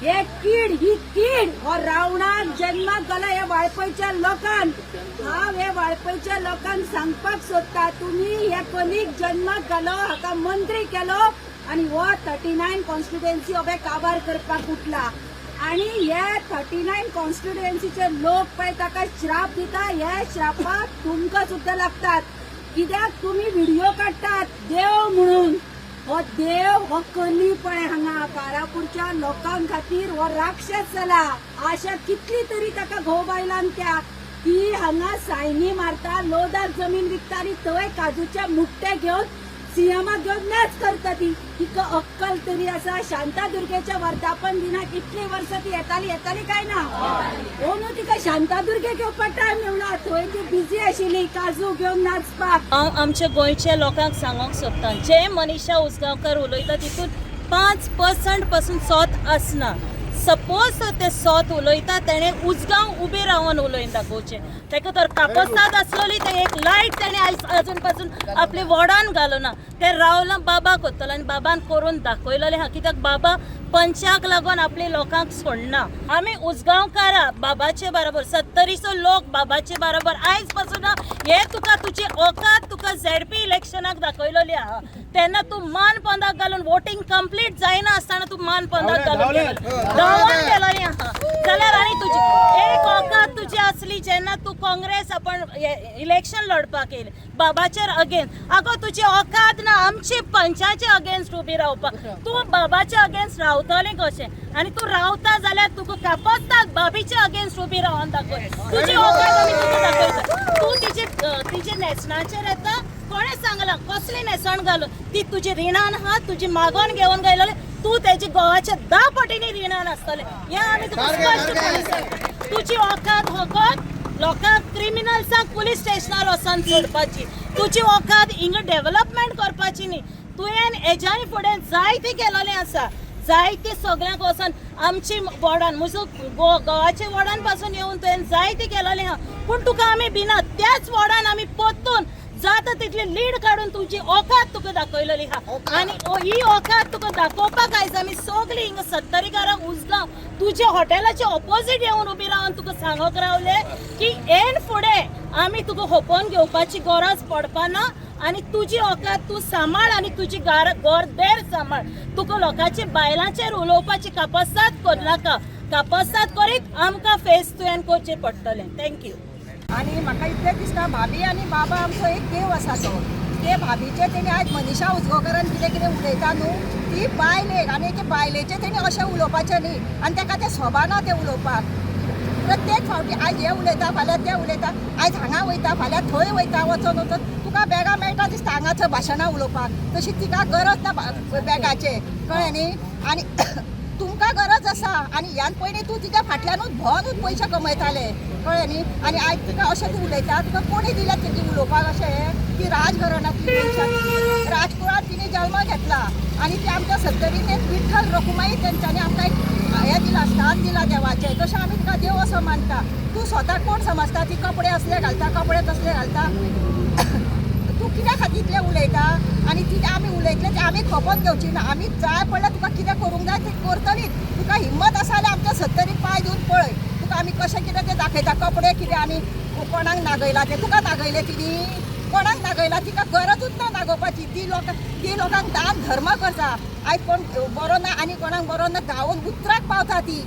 हे कीड ही कीड हो रावणाक जन्माक घाला हे वाळपयच्या लोकांक. हांव हे वाळपयच्या लोकांक सांगपाक सोदता, तुम्ही हे कलीग जन्माक घालो, हाका मंत्री केलो आणि हो 39 कॉन्स्टिट्युएन्सी हो काबार करपाक उठला. आणि हे 39 कॉन्स्टिट्युएन्सीचे लोक पळय ताका श्राप दिता. हे श्रापाक तुमकां सुद्धा लागतात. कित्याक तुम्ही व्हिडिओ काडटात देव म्हणून. हो देव हो कली पळय हांगा कारापूरच्या लोकां खातीर हो राक्षस जाला. अशा कितली तरी ताका घोव बायलांक त्या ती हांगा सायनी मारता, लोदार जमीन विकता आणि थंय काजूच्या मुट्टे घेवन सीएमाक घेवन नाच करता. ती तिका अक्कल तरी आसा. शांतादुर्गेच्या वर्धापन दिनाक इतली वर्सां ती येताली काय ना. हो न्हू, तिका शांतादुर्गे घेवपाक टायम मेवना. थंय ती बिजी आशिल्ली काजू घेवन नाचपाक. हांव आमच्या गोंयच्या लोकांक सांगूंक सोदतां, जे मनीषा उसगांवकर उलयता तितून 5% पासून सोत आसना. सपोज ते सोत उलयता तेणे उसगांव उबे रावन उलयन दाखोवचें. ताका तर कापस्ताद आसलोली ते एक लायट तेणे अजून पासून आपले वॉर्डान घालना. ते रावला बाबा कोत्तलो आनी बाबान करून दाखयलेलें हा. कित्याक बाबा पंचाक लागून आपले लोकांक सोडना. आमी उसगांवकारां बाबाचे बरोबर 70 लोक बाबाचे बरोबर. आयज पासून हे तुका तुजी औकात तुका झेडपी इलेक्शनाक दाखयलेली आहा. तेन्ना तूं मान पंदाक घालून वोटींग कंप्लीट जायना आसतना तूं मान पंदाक घालून धांवून गेलोली आहा. जाल्यार आनी तुजी एक औकात तुजी आसली जेन्ना तूं काँग्रेस आपण इलेक्शन लडपाक येयलें बाबाचेर अगेन्स्ट. आगो तुजी औकात ना आमची पंचाचे अगेन्स्ट उबी रावपाक. तूं बाबाचे अगेन्स्ट रावतलें कशें? आनी तूं रावता जाल्यार तुका कापस्ताद बाबीचे अगेन्स्ट उबी रावन दाखय. तुजी औकात आमी तुका दाखयता. तूं तिचे नेसणाचेर येता. कोणे सांगलां कसली नेसण घालून? ती तुजी रिणान आहा, तुजी मागोन घेवन गेलेले. तू तेजी गोवाच्या 10 पटींनी रिणान आसतले. हें आमी तुका स्पश्टपणे सांगता. तुजी औकात होकोत लोकांक क्रिमिनल्सांक पुलीस स्टेशनार वचोन सोडपाची. तुजी औकात हिंगा डेव्हलपमेंट करपाची न्ही. तुवें हेज्यानी फुडें जायतें केलेलें आसा. जायते सगळ्यांक वचोन आमची वॉर्डान म्हजो गोवाचे वॉर्डान पासून येवन तुवें जायतें केलेलें आहा. पूण तुका आमी भिना. त्याच वॉर्डान आमी परतून जाता तितली लीड काडून तुजी औकात तुका दाखयलेली आहा. आनी ही औकात तुका दाखोवपाक आयज आमी सगळीं हिंगा 70 उसगांव तुज्या हॉटेलाच्या ऑपोजीट येवन उबी रावन तुका सांगोक रावले की एन फुडें आमी तुका होपोवन घेवपाची गरज पडपाना. आनी तुजी औकात तूं सांबाळ आनी तुजी घर देर सांबाळ. तुका लोकांच्या बायलांचेर उलोवपाची कापस्ताद करनाका. कापस्ताद करीत आमकां फेस तुवें करचें पडटलें. थँक्यू. आणि म्हाका इतलें दिसता भाभी आनी बाबा आमचो एक देव आसा तो. ते भाभीचे तेणी आयज मनीषा उजगांवकरान कितें उलयता न्हू ती बायलेक आनी ते बायलेचे तेणी अशें उलोवपाचें न्ही. आनी ताका तें सोबाना तें उलोवपाक. प्रत्येक फावटी आयज हे उलयता फाल्यां तें उलयता. आयज हांगा वयता फाल्यां थंय वयता वचोन वचोन तुका बॅगा मेळटा दिसता हांगा थंय भाशणां उलोवपाक. तशी तिका गरज ना बॅगाचे कळ्ळें न्ही. आनी तुमकां गरज आसा आनी ह्यान पयलीं तूं तिच्या फाटल्यानूच भोंवनूच पयशे कमयताले कळ्ळें न्ही. आनी आयज तुका अशें तूं उलयता तुका कोणी दिल्या तेजी उलोवपाक अशें की राजघराण्यांतली मनशां. राजकुळांत तिणें जल्म घेतला आनी ती आमच्या सत्तरीन विठ्ठल रखुमाई तेंच्यांनी आमकां एक हें दिला स्थान दिला देवाचें. तशें आमी तुका देव असो मानता. तूं स्वताक कोण समजता ती कपडे असले घालता कपडे तसले घालता. तूं कित्या खातीर इतलें उलयता आनी ती आमी उलयतले ते आमी खपत घेवची ना. आमी जाय पडल्यार तुका कितें करूंक जाय तें करतलीच. तुका हिम्मत आसा जाल्यार आमच्या सत्तरीक पांय दिवन पळय. तुका आमी कशें कितें तें दाखयता. कपडे कितें आमी कोणाक नागयला ते तुका नागयले तिणी कोणाक नागयला. तिका गरजूच ना नागोवपाची. ती लोकांक दान धर्म करता. आयज कोण बरो ना आनी कोणाक बरो ना गांवून उतराक पावता. ती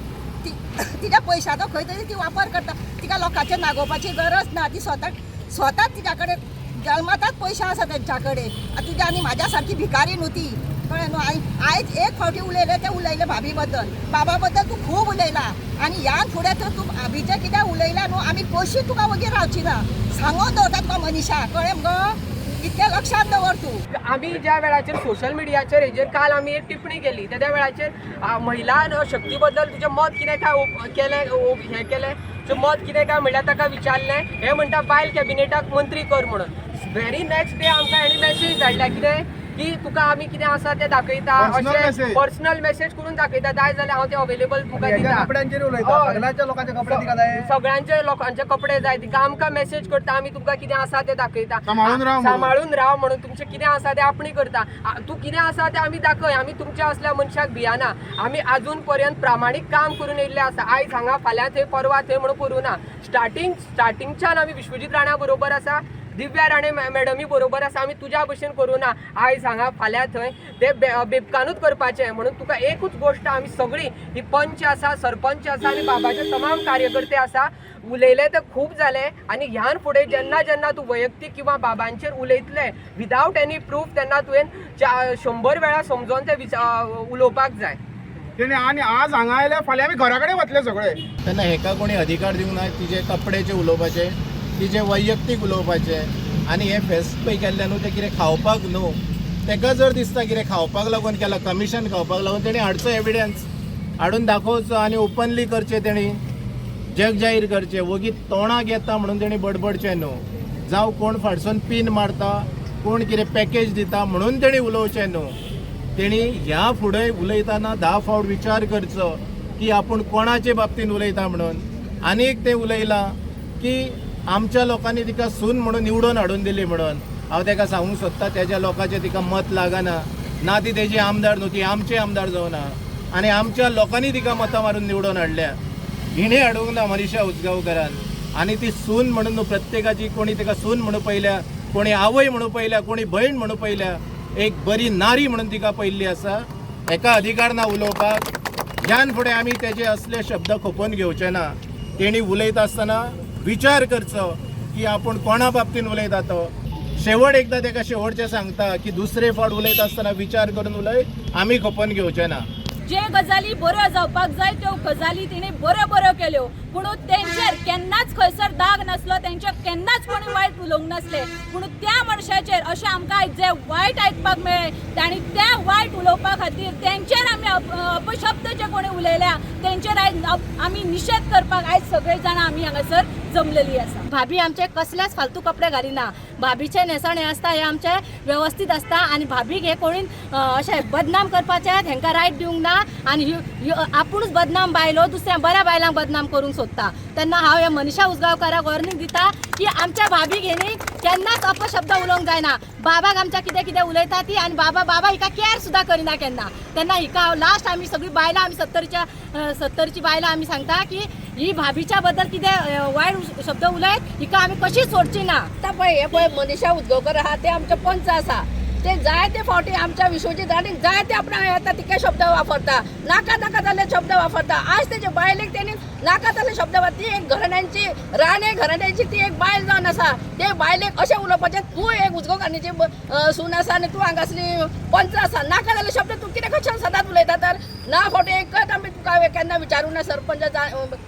तिच्या पयशांचो खंय तरी ती वापर करता. तिका लोकांचें नागोवपाची गरज ना. ती स्वताच तिच्या कडेन जल्माताच पयशे आसा तेंच्या कडेन. तुज्या आनी म्हाज्या सारकी भिकारी न्हू ती कळ्ळें न्हू. आयज एक फावटी उलयलें तें उलयलें भाभी बद्दल. बाबा बद्दल तूं खूब उलयला आनी ह्यान फुडें तर तूं भाभीचें कितें उलयलां न्हू आमी कशी तुका वगीर रावची ना. सांगून दवरता तुका मनीषा कळ्ळें मगो. इतलें लक्षांत दवर तूं. आमी ज्या वेळाचेर सोशल मिडियाचेर हेजेर काल आमी एक टिप्पणी केली त्या वेळाचेर महिला शक्ती बद्दल तुजें मत कितें काय केलें हें केलें तुजें मत कितें काय म्हणल्यार ताका विचारलें. हें म्हणटा बायल कॅबिनेटाक मंत्री कर म्हणून. व्हेरी नेक्स्ट डे आमकां हेणी मॅसेज धाडल्या कितें की तुका आमी कितें आसा तें दाखयता अशें पर्सनल मेसेज करून दाखयता जाय जाल्यार हांव ते अवेलेबल तुका दिता कपड्यांचेर उलयता सगळ्यांच्या लोकांचे कपडे तिका जाय सगळ्यांचे लोकांचे कपडे जाय तिका आमकां मेसेज करता आमी तुमकां कितें आसा तें दाखयता सांबाळून राव म्हणून तुमचें कितें आसा तें आपणी करता तूं कितें आसा तें आमी दाखय आमी तुमच्या असल्या मनशाक भियाना आमी आजून पर्यंत प्रामाणीक काम करून येयल्ले आसा आयज हांगा फाल्यां थंय परवा थंय म्हणून करूं ना स्टार्टिंगच्यान आमी विश्वजीत राणा बरोबर आसा दिव्या राणे मॅडमी बरोबर आसा आमी तुज्या भशेन करूं ना आयज हांगा फाल्यां थंय ते बेबकानूच करपाचें म्हणून तुका एकूच गोश्ट आमी सगळीं ही पंच आसा सरपंच आसा आनी बाबाचे तमाम कार्यकर्ते आसा उलयले ते खूब जाले आनी ह्यान फुडें जेन्ना जेन्ना तूं वैयक्तीक किंवा बाबांचेर उलयतले विदावट एनी प्रूफ तेन्ना तुवें 100 वेळा समजोन ते उलोवपाक जाय तेणी आणि आज हांगा आयले फाल्यां आमी घरा कडेन वतले सगळे तेन्ना हेका कोणी अधिकार दिवंक ना तिचे कपड्याचे उलोवपाचे तिचे वैयक्तीक उलोवपाचे आनी हे फेस्त पळय केल्ले न्हू ते कितें खावपाक न्हू ताका जर दिसता कितें खावपाक लागून केला कमिशन खावपाक लागून तेणी हाडचो एविडन्स हाडून दाखोवचो आनी ओपनली करचें तेणी जग जाहीर करचें वगीत तोंडाक येता म्हणून तेणी बडबडचें न्हू जावं कोण फाटसून पीन मारता कोण कितें पॅकेज दिता म्हणून तेणी उलोवचें न्हू तेणी ह्या फुडें उलयतना 10 फावट विचार करचो की आपूण कोणाचे बाबतींत उलयता म्हणून आनीक तें उलयलां की आमच्या लोकांनी तिका सून म्हणून निवडून हाडून दिली म्हणून हांव ताका सांगूंक सोदता तेज्या लोकांचें तिका मत लागना ना ती तेजी आमदार न्हू ती आमचे आमदार जावना आनी आमच्या लोकांनी तिका मतां मारून निवडून हाडल्या हिणें हाडूंक ना मनीषा उजगांवकरान आनी ती सून म्हणून न्हू प्रत्येकाची कोणी तिका सून म्हणून पयल्या कोणी आवय म्हणून पयल्या कोणी भयण म्हणून पयल्या एक बरी नारी म्हणून तिका पयल्ली आसा हेका अधिकार ना उलोवपाक ह्यान फुडें आमी तेजे असले शब्द खोपोवन घेवचे ना तेणी उलयता आसतना विचार करचो की आपूण कोणा बाबतींत उलयता तो शेवट एकदां ताका शेवटचें सांगता की दुसरे फावट उलयता आसतना विचार करून उलय आमी खोपोवन घेवचे ना जे गजाली बऱ्यो जावपाक जाय त्यो गजाली तिणे बऱ्यो केल्यो पूण तेंचेर केन्नाच खंयसर दाग नासलो तेंचे केन्नाच कोणी वायट उलोवंक नासले पूण त्या मनशाचेर अशें आमकां आयज जे वायट आयकपाक मेळ्ळें तांणी त्या वायट उलोवपा खातीर तेंचेर आमी अपशब्द जे कोणी उलयल्या तेंचेर आयज आमी निशेध करपाक आयज सगळे जाणां आमी हांगासर जमलेली आसा भाभी आमचे कसलेच फालतू कपडे घालिना भाभीचे नेसणे आसता हे आमचे व्यवस्थित आसता आनी भाभीक हे कोणी अशें बदनाम करपाचे हांकां रायट दिवंक ना आनी आपुणूच बदनाम बायलो दुसऱ्या बऱ्या बायलांक बदनाम करूंक सोदता तेन्ना हांव हे मनीषा उजगांवकाराक वॉर्निंग दिता की आमच्या भाभीक हेणी केन्नाच अपशब्द उलोवंक जायना बाबाक आमच्या कितें उलयता ती आनी बाबा हिका केअर सुद्दां करिना केन्ना तेन्ना हिका लास्ट आमी सगळीं बायलां आमी 70ची बायलां आमी सांगता की ही भाभीच्या बद्दल कितें वायट शब्द उलयत हिका आमी कशीच सोडची ना आतां पळय हे पळय मनीषा उजगांवकर आहा ते आमचे पंच आसा ते जायते फावटी आमच्या विश्वजीत राणेक जायते आपण येता तिके शब्द वापरता नाका जाल्ले शब्द वापरता आज तेजे बायलेक तेणी नाका जाल्ले शब्द ती एक घराण्यांची राणे घराण्यांची ती एक बायल जावन आसा ते बायलेक अशें उलोवपाचें तूं एक उजगांवकाराची सून आसा आनी तूं हांगासली पंच आसा नाका जाल्ले शब्द तूं कितें कशें सदांच उलयता तर ना फावटी एकच आमी तुका केन्ना विचारूं ना सरपंच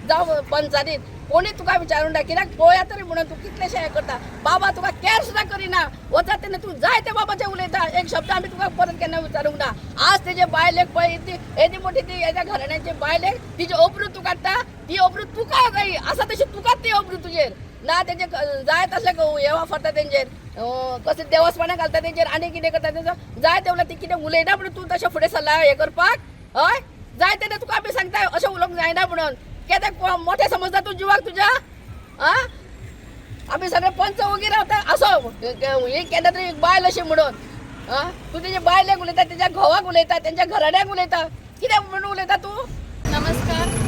जावं पंचायतीत कोणी तुका विचारूं ना कित्याक पळया तरी म्हणून तूं कितलेशें हें करता बाबा तुका केअर सुद्दां करिना वता तेन्ना तूं जाय ते बाबाचें उलयता एक शब्द आमी तुका परत केन्ना विचारूंक ना आज तेजे बायलेक पळय ती येदी मोठी ती हेज्या घराण्याची बायलेक तिची ओबरू तूं काडटा ती ओबरू तुका जाय आसा तशी तुकाच ती ओबरू तुजेर ना तेजे जाय तसले हे वापरता तेंचेर कसले देवस्पणां घालता तेंचेर आनी कितें करता तेजो जाय ते उलयता ती कितें उलयना म्हणून तूं तशें फुडें सरला हें करपाक हय जाय तेन्ना तुका आमी सांगता अशें उलोवंक जायना म्हणून कित्याक मोठे समजता तूं जिवाक तुज्या आं आमी सगळे पंच वगैरे रावता असो हे केन्ना तरी बायल अशी म्हणून आं तूं तेजे बायलेक उलयता तेज्या घोवाक उलयता तेंच्या घराण्याक उलयता कितें म्हणून उलयता तूं नमस्कार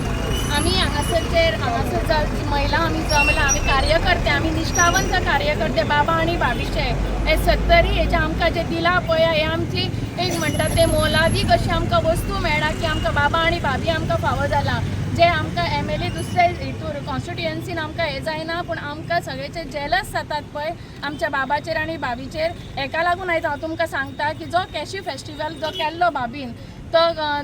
आम्ही हांगासर महिला आम्ही जमला आम्ही कार्यकर्ते आम्ही निष्ठावंत कार्यकर्ते बाबा आणि भाभीचे हे 70 हेजे आमकां जे दिला पळय हे आमची एक म्हणटा ते मोलादीक अशी आमकां वस्तू मेळ्ळा की आमकां बाबा आणि भाभी आमकां फावो जाला जे आमकां MLA दुसऱ्या हितूर कॉन्स्टिट्युएन्सीन आमकां हे जायना पूण आमकां सगळेचे जेलस जातात पळय आमच्या बाबाचेर आनी भाभीचेर हेका लागून आयज हांव तुमकां सांगता की जो कॅशी फेस्टिवल जो केल्लो भाभीन तो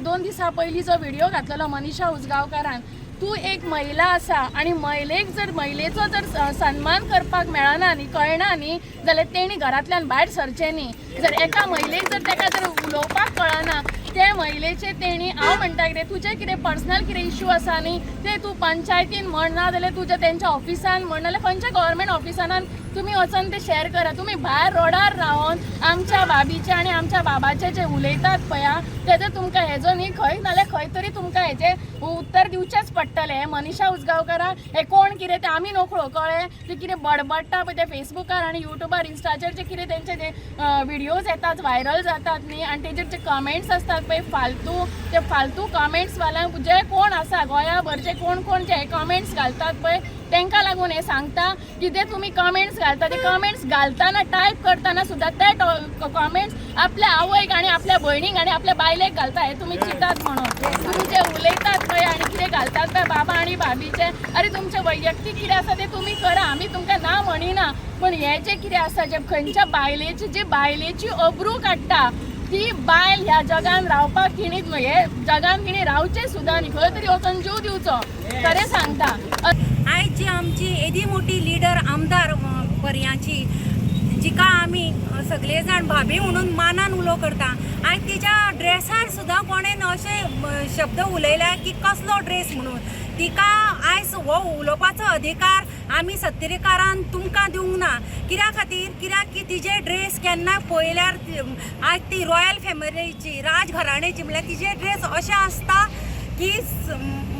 2 दिसां पयलीं जो व्हिडिओ घातलेलो मनीषा उजगांवकारान तूं एक महिला आसा आनी महिलेचो जर सन्मान करपाक मेळना न्ही कळना न्ही जाल्यार तेणी घरांतल्यान भायर सरचें न्ही जर एका महिलेक जर ताका जर उलोवपाक कळना ते महिलेचे तेणी हांव म्हणटा कितें तुजें कितें पर्सनल कितें इश्यू आसा न्ही ते तूं पंचायतीन म्हण ना जाल्यार तुज्या तेंच्या ऑफिसान म्हण नाल्यार खंयच्या गव्हर्मेंट ऑफिसांत तुमी वचून ते शेअर करा. तुमी भायर रोडार रावन आमच्या भाभीचे आनी आमच्या बाबाचे जे उलयतात पळया तेजो तुमकां हेजो न्ही खंय नाल्यार खंय तरी तुमकां हेजे उत्तर दिवचेंच पडटलें. हे मनीषा उजगांवकाराक हे कोण कितें ते आमी नोकळो कळ्ळें ते कितें बडबडटा पळय ते फेसबुकार आनी युट्यूबार इंस्टाचेर जे कितें तेंचे जे व्हिडियोज येतात व्हायरल जातात न्ही आनी तेजेर जे कमेंट्स असतात पळय ते फालतू कमेंट्स वाल्यांक जे कोण आसा गोंया भरचे कोण कोण जे कमेंट्स घालतात पळय तांकां लागून हे सांगता की ते तुमी कमेंट्स घालता ते कमेंट्स घालतना टायप करतना सुद्दां ते कमेंट्स आपल्या आवयक आनी आपल्या भयणीक आनी आपल्या बायलेक घालता हे तुमी चिंतात म्हणून. तुमी जे उलयतात पळय आनी कितें घालतात पळय बाबा आनी भाभीचे अरे तुमचे वैयक्तीक कितें आसा ते तुमी करा आमी तुमकां ना म्हणिना पण हे जे कितें आसा जे खंयच्या बायलेची अब्रू काडटा ती बायल ह्या जगान रावपाक तिणीच हे जगान तिणी रावचे सुद्दां न्ही खंय तरी वचून जीव दिवचो खरें सांगता. आयज जी आमची एदी मोठी लिडर आमदार पर्याची जिका आमी सगळे जाण भाभी म्हणून मानान उलो करता आयज तिच्या ड्रेसार सुद्दां कोणेन अशे शब्द उलयल्या की कसलो ड्रेस म्हणून तिका आयज हो उलोवपाचो अधिकार आमी सत्तरीकारान तुमकां दिवंक ना. कित्या खातीर कित्याक की तिजे ड्रेस केन्ना पळयल्यार आयज ती रॉयल फॅमिलीची राजघराण्याची म्हळ्यार तिजे ड्रेस अशे आसता की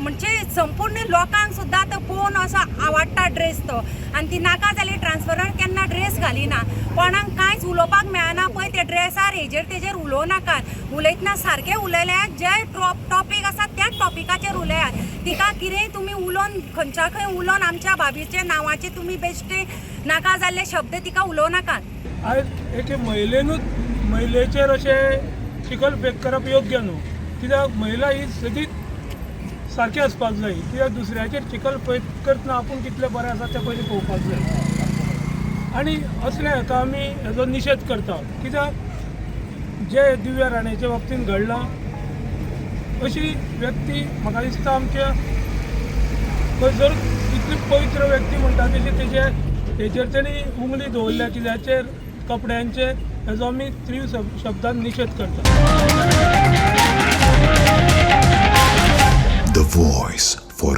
म्हणजे संपूर्ण लोकांक सुद्दां तो पळोवन असो आवडटा ड्रेस तो आनी ती नाका जाल्यार ट्रान्सफरान केन्ना ड्रेस घालिना कोणाक कांयच उलोवपाक मेळना पळय त्या ड्रेसार हेजेर तेजेर उलोव नाकात उलयतना सारकें उलयल्यात जे टॉपीक आसा त्याच टॉपिकाचेर उलयात. तिका कितेंय तुमी उलोवन खंयच्या खंय उलोवन आमच्या भाभीचे नांवाचे तुमी बेश्टे नाका जाल्ले शब्द तिका उलोव नाकात. आयज एके महिलेचेर अशें चिखल फेक करप योग्य न्हू कित्याक महिला ही सगळीच सारखी आसपाक जाय कित्याक दुसऱ्याचेर चिखल फेक करतना आपूण कितले बरें आसा तें पयलीं पळोवपाक जाय आनी असले हाका आमी हेजो निशेध करता कित्याक जे दिव्या राणेच्या बाबतींत घडलां अशी व्यक्ती म्हाका दिसता आमच्या खंय जर इतली पवित्र व्यक्ती म्हणटा तशी तेजेर तेणी उंगली दवरल्या कित्याचेर कपड्यांचेर हेजो आमी तीव्र शब्दान निशेध करता. The voice for